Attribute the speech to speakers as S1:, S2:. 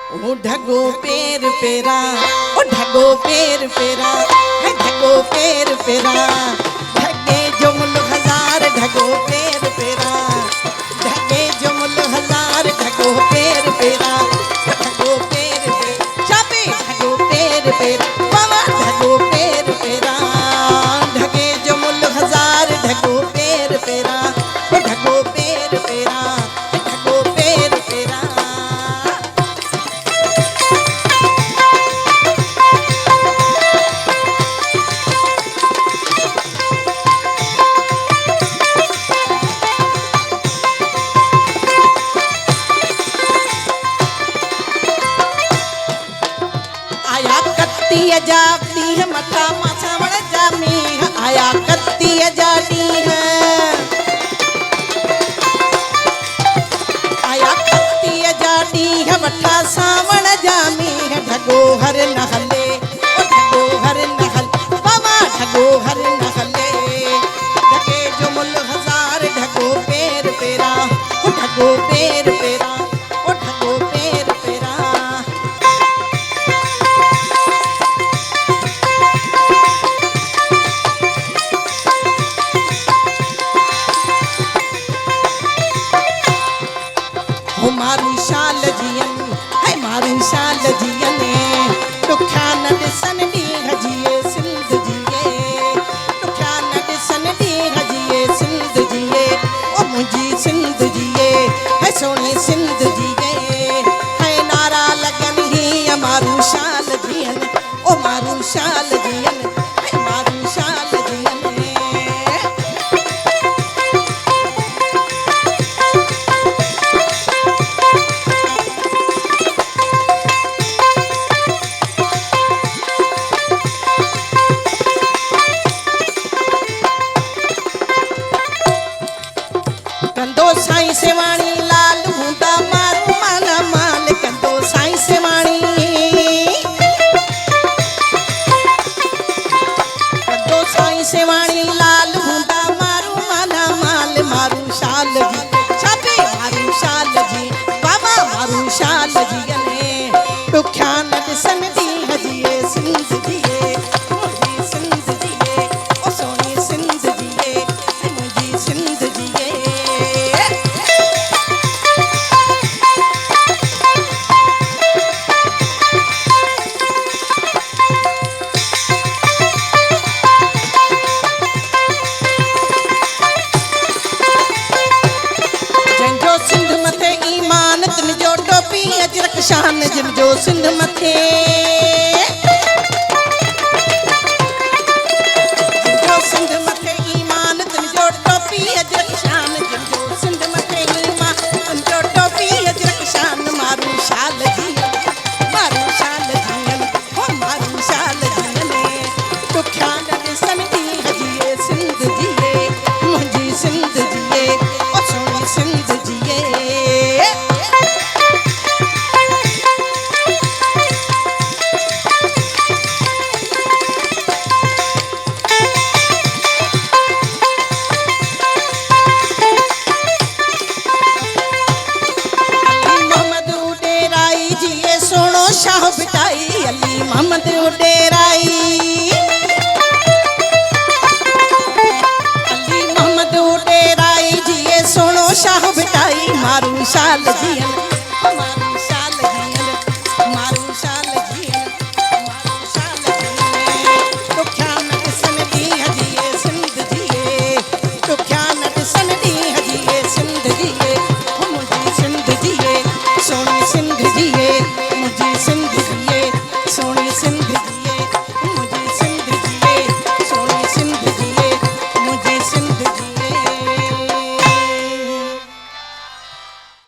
S1: ओ ढगो पेर पेरा, ओ ढगो पेर पेरा, है ढगो पेर पेरा, ढगे जो मुल्क हजार ढगो पेर पेरा, ढगे जो मुल्क हजार ढगो पेर पेरा, ढगो पेर पेरा, चाबी ढगो पेर पेरा, बाबा ढगो पेर पेरा, ढगे जो मुल्क हजार ढगो पेर पेरा, ढगो पेर पेरा, ढगो पेर पेरा। जाती है मटा माछावण जामी है आया कत्ती जाती है आया कत्ती जाती है मटा सावण जामी है ढगो हर नहले ओ ढगो हर नहल बाबा ढगो हर नहले ढगे जो मुल हजार ढगो पेर पेरा ओ ढगो पेर पेरा ओ ढगो पेर पेरा। मारू शाल जियन है मारू शाल जियन दुखा न दिसन दी हजिए सिंध जिए दुखा न दिसन दी हजिए सिंध जिए ओ मुझी सिंध जिए है सोनी सिंध जिए है नारा लगन ही मारू शाल जियन ओ मारू शाल जियन है मारू शाल जियन। कंदो साईं सेवाणी लाल हूंदा मारू माला माल कंदो साईं सेवाणी कंदो साईं सेवाणी लाल हूंदा मारू माला माल मारू शाल जी छापे मारू शाल जी बाबा मारू शाल जी ने दुखिया न दिसन दी हजिए सिंध जिए मुझी सिंध जिए ओ सोनी सिंध जिए मुझी सिंध जिए। शान जिन जो सिंध मथे जिन जो सिंध मथे ईमान तिन जो टोपी अजरक शान जिन जो सिंध मथे ईमान तिन जो टोपी अजरक शान मारू शाल जियन हो मारू शाल जियन दुखिया न दिसन दी हजिए सिंध जिए मुंहिंजी सिंध जिए ओ सोनी सिंध जिए। शाह बिटाई अली मोहम्मद